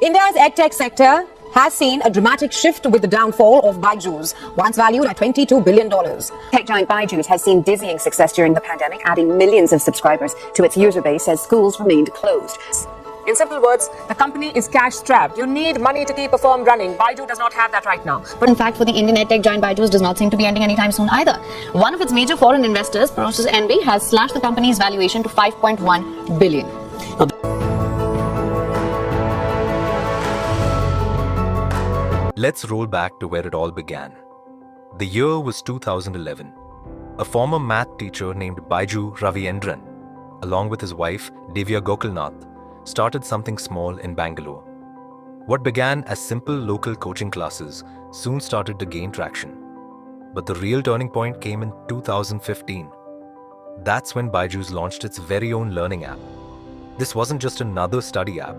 India's EdTech sector has seen a dramatic shift with the downfall of Byju's, once valued at $22 billion. Tech giant Byju has seen dizzying success during the pandemic, adding millions of subscribers to its user base as schools remained closed. In simple words, the company is cash-strapped. You need money to keep a firm running. Byju does not have that right now. But in fact, for the Indian EdTech giant Byju does not seem to be ending anytime soon either. One of its major foreign investors, Process NB, has slashed the company's valuation to $5.1 billion. Let's roll back to where it all began. The year was 2011. A former math teacher named Byju Ravindran, along with his wife Divya Gokulnath, started something small in Bangalore. What began as simple local coaching classes soon started to gain traction. But the real turning point came in 2015. That's when Byju's launched its very own learning app. This wasn't just another study app.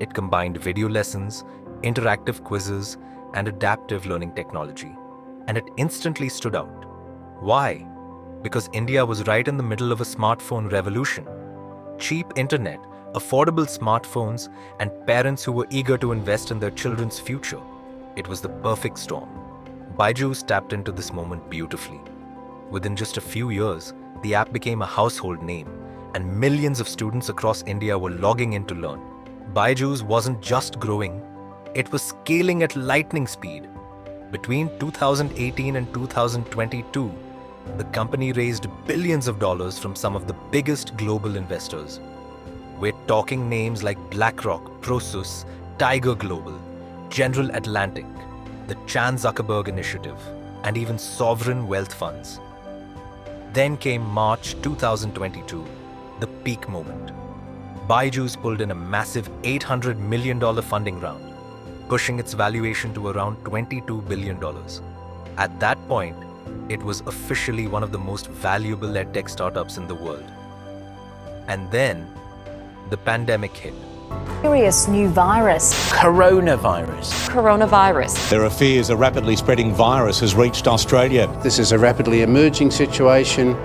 It combined video lessons, interactive quizzes, and adaptive learning technology. And it instantly stood out. Why? Because India was right in the middle of a smartphone revolution. Cheap internet, affordable smartphones, and parents who were eager to invest in their children's future. It was the perfect storm. Byju's tapped into this moment beautifully. Within just a few years, the app became a household name, and millions of students across India were logging in to learn. Byju's wasn't just growing, it was scaling at lightning speed. Between 2018 and 2022, the company raised billions of dollars from some of the biggest global investors. We're talking names like BlackRock, Prosus, Tiger Global, General Atlantic, the Chan Zuckerberg Initiative, and even sovereign wealth funds. Then came March 2022, the peak moment. Byju's pulled in a massive $800 million funding round, pushing its valuation to around $22 billion. At that point, it was officially one of the most valuable EdTech startups in the world. And then, the pandemic hit. Serious new virus. Coronavirus. There are fears a rapidly spreading virus has reached Australia. This is a rapidly emerging situation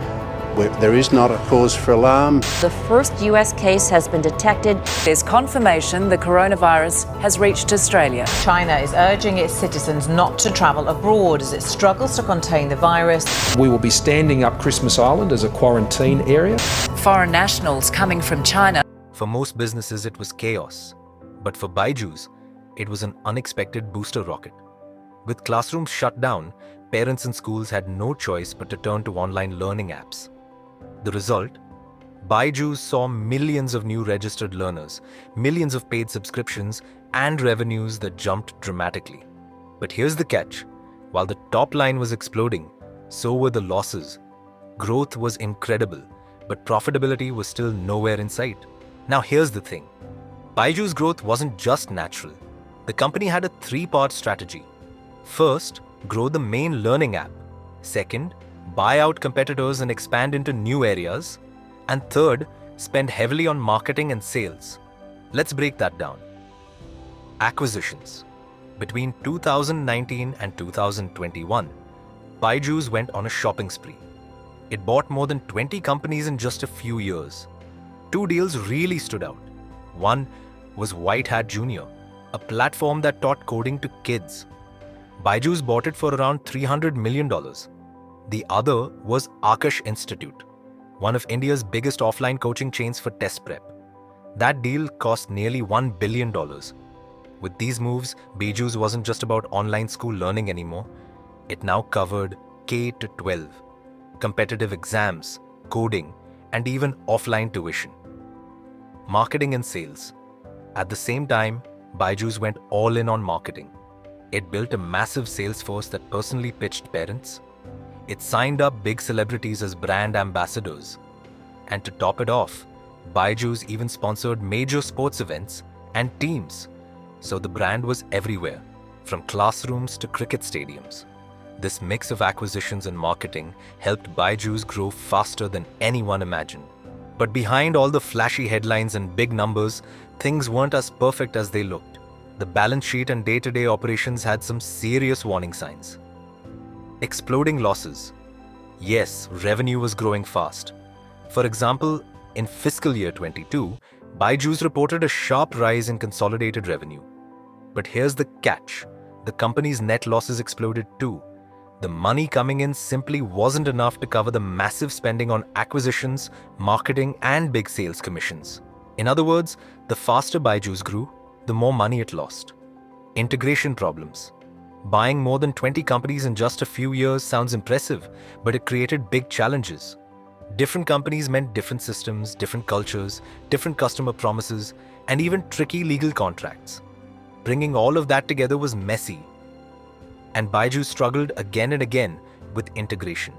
where there is not a cause for alarm. The first US case has been detected. There's confirmation the coronavirus has reached Australia. China is urging its citizens not to travel abroad as it struggles to contain the virus. We will be standing up Christmas Island as a quarantine area. Foreign nationals coming from China. For most businesses, it was chaos. But for Byju's, it was an unexpected booster rocket. With classrooms shut down, parents and schools had no choice but to turn to online learning apps. The result? Byju's saw millions of new registered learners, millions of paid subscriptions, and revenues that jumped dramatically. But here's the catch. While the top line was exploding, so were the losses. Growth was incredible, but profitability was still nowhere in sight. Now here's the thing. Byju's growth wasn't just natural. The company had a three-part strategy. First, grow the main learning app. Second, buy out competitors and expand into new areas. And third, spend heavily on marketing and sales. Let's break that down. Acquisitions. Between 2019 and 2021, Byju's went on a shopping spree. It bought more than 20 companies in just a few years. Two deals really stood out. One was White Hat Junior, a platform that taught coding to kids. Byju's bought it for around $300 million. The other was Akash Institute, one of India's biggest offline coaching chains for test prep. That deal cost nearly $1 billion. With these moves, Byju's wasn't just about online school learning anymore. It now covered K-12, competitive exams, coding, and even offline tuition. Marketing and sales. At the same time, Byju's went all in on marketing. It built a massive sales force that personally pitched parents. It signed up big celebrities as brand ambassadors. And to top it off, Byju's even sponsored major sports events and teams. So the brand was everywhere, from classrooms to cricket stadiums. This mix of acquisitions and marketing helped Byju's grow faster than anyone imagined. But behind all the flashy headlines and big numbers, things weren't as perfect as they looked. The balance sheet and day-to-day operations had some serious warning signs. Exploding losses. Yes, revenue was growing fast. For example, in fiscal year 22, Byju's reported a sharp rise in consolidated revenue. But here's the catch. The company's net losses exploded too. The money coming in simply wasn't enough to cover the massive spending on acquisitions, marketing, and big sales commissions. In other words, the faster Byju's grew, the more money it lost. Integration problems. Buying more than 20 companies in just a few years sounds impressive, but it created big challenges. Different companies meant different systems, different cultures, different customer promises, and even tricky legal contracts. Bringing all of that together was messy. And Byju struggled again and again with integration.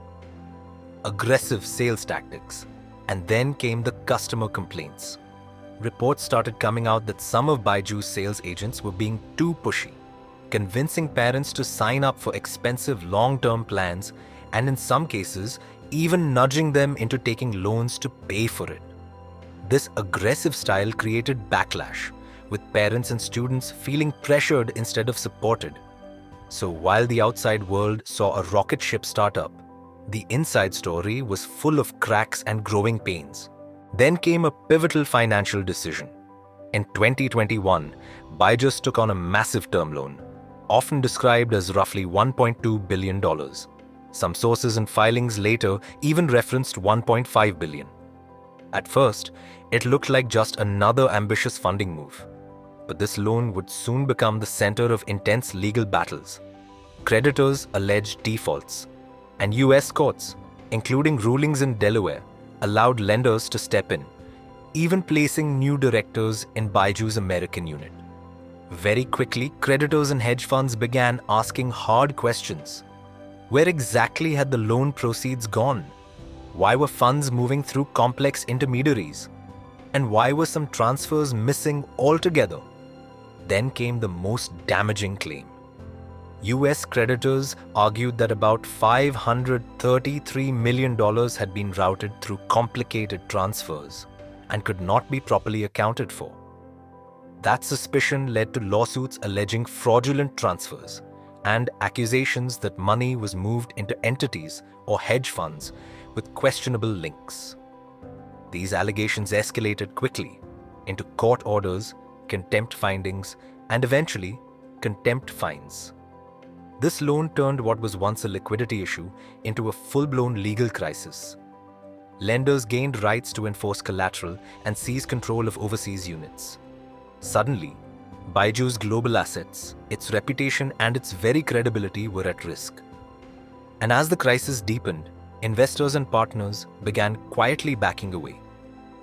Aggressive sales tactics. And then came the customer complaints. Reports started coming out that some of Byju's sales agents were being too pushy, convincing parents to sign up for expensive long-term plans, and in some cases, even nudging them into taking loans to pay for it. This aggressive style created backlash, with parents and students feeling pressured instead of supported. So while the outside world saw a rocket ship startup, the inside story was full of cracks and growing pains. Then came a pivotal financial decision. In 2021, Byju took on a massive term loan, often described as roughly $1.2 billion. Some sources and filings later even referenced $1.5 billion. At first, it looked like just another ambitious funding move. But this loan would soon become the center of intense legal battles. Creditors alleged defaults, and US courts, including rulings in Delaware, allowed lenders to step in, even placing new directors in Byju's American unit. Very quickly, creditors and hedge funds began asking hard questions. Where exactly had the loan proceeds gone? Why were funds moving through complex intermediaries? And why were some transfers missing altogether? Then came the most damaging claim. US creditors argued that about $533 million had been routed through complicated transfers and could not be properly accounted for. That suspicion led to lawsuits alleging fraudulent transfers and accusations that money was moved into entities or hedge funds with questionable links. These allegations escalated quickly into court orders, contempt findings, and eventually, contempt fines. This loan turned what was once a liquidity issue into a full-blown legal crisis. Lenders gained rights to enforce collateral and seize control of overseas units. Suddenly, Byju's global assets, its reputation, and its very credibility were at risk. And as the crisis deepened, investors and partners began quietly backing away.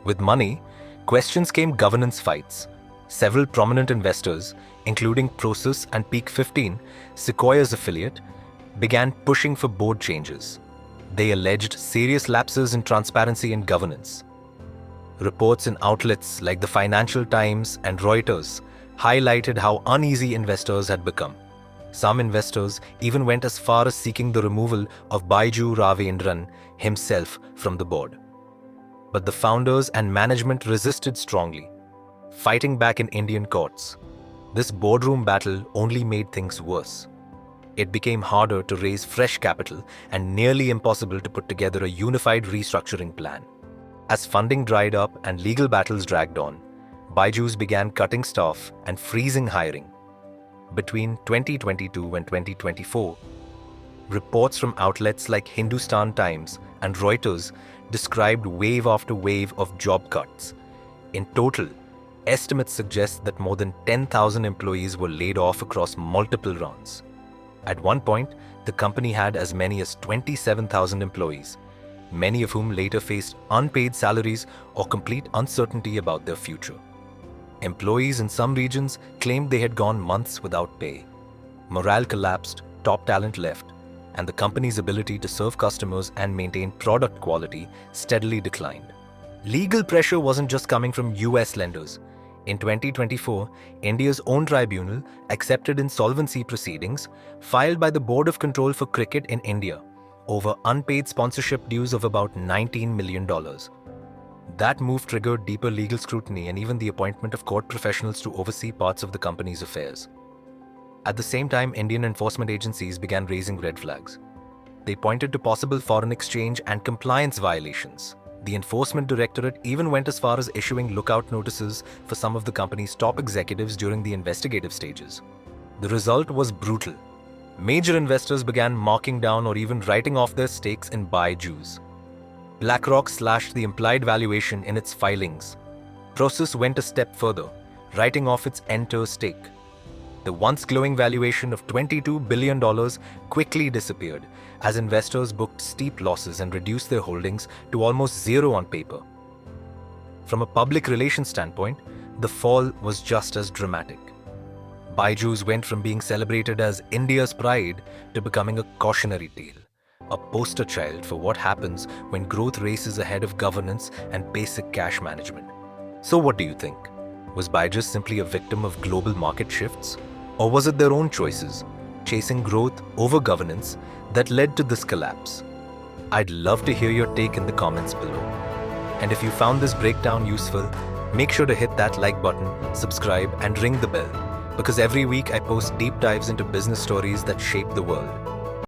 With money, questions came governance fights. Several prominent investors, including Prosus and Peak 15, Sequoia's affiliate, began pushing for board changes. They alleged serious lapses in transparency and governance. Reports in outlets like the Financial Times and Reuters highlighted how uneasy investors had become. Some investors even went as far as seeking the removal of Byju Ravindran himself from the board. But the founders and management resisted strongly, fighting back in Indian courts. This boardroom battle only made things worse. It became harder to raise fresh capital and nearly impossible to put together a unified restructuring plan. As funding dried up and legal battles dragged on, Byju's began cutting staff and freezing hiring. Between 2022 and 2024, reports from outlets like Hindustan Times and Reuters described wave after wave of job cuts. In total, estimates suggest that more than 10,000 employees were laid off across multiple rounds. At one point, the company had as many as 27,000 employees, many of whom later faced unpaid salaries or complete uncertainty about their future. Employees in some regions claimed they had gone months without pay. Morale collapsed, top talent left, and the company's ability to serve customers and maintain product quality steadily declined. Legal pressure wasn't just coming from US lenders. In 2024, India's own tribunal accepted insolvency proceedings filed by the Board of Control for Cricket in India over unpaid sponsorship dues of about $19 million. That move triggered deeper legal scrutiny and even the appointment of court professionals to oversee parts of the company's affairs. At the same time, Indian enforcement agencies began raising red flags. They pointed to possible foreign exchange and compliance violations. The enforcement directorate even went as far as issuing lookout notices for some of the company's top executives during the investigative stages. The result was brutal. Major investors began marking down or even writing off their stakes in Byju. BlackRock slashed the implied valuation in its filings. Prosus went a step further, writing off its entire stake. The once glowing valuation of $22 billion quickly disappeared as investors booked steep losses and reduced their holdings to almost zero on paper. From a public relations standpoint, the fall was just as dramatic. Byju went from being celebrated as India's pride to becoming a cautionary tale, a poster child for what happens when growth races ahead of governance and basic cash management. So what do you think? Was Byju simply a victim of global market shifts? Or was it their own choices, chasing growth over governance, that led to this collapse? I'd love to hear your take in the comments below. And if you found this breakdown useful, make sure to hit that like button, subscribe, and ring the bell, because every week I post deep dives into business stories that shape the world.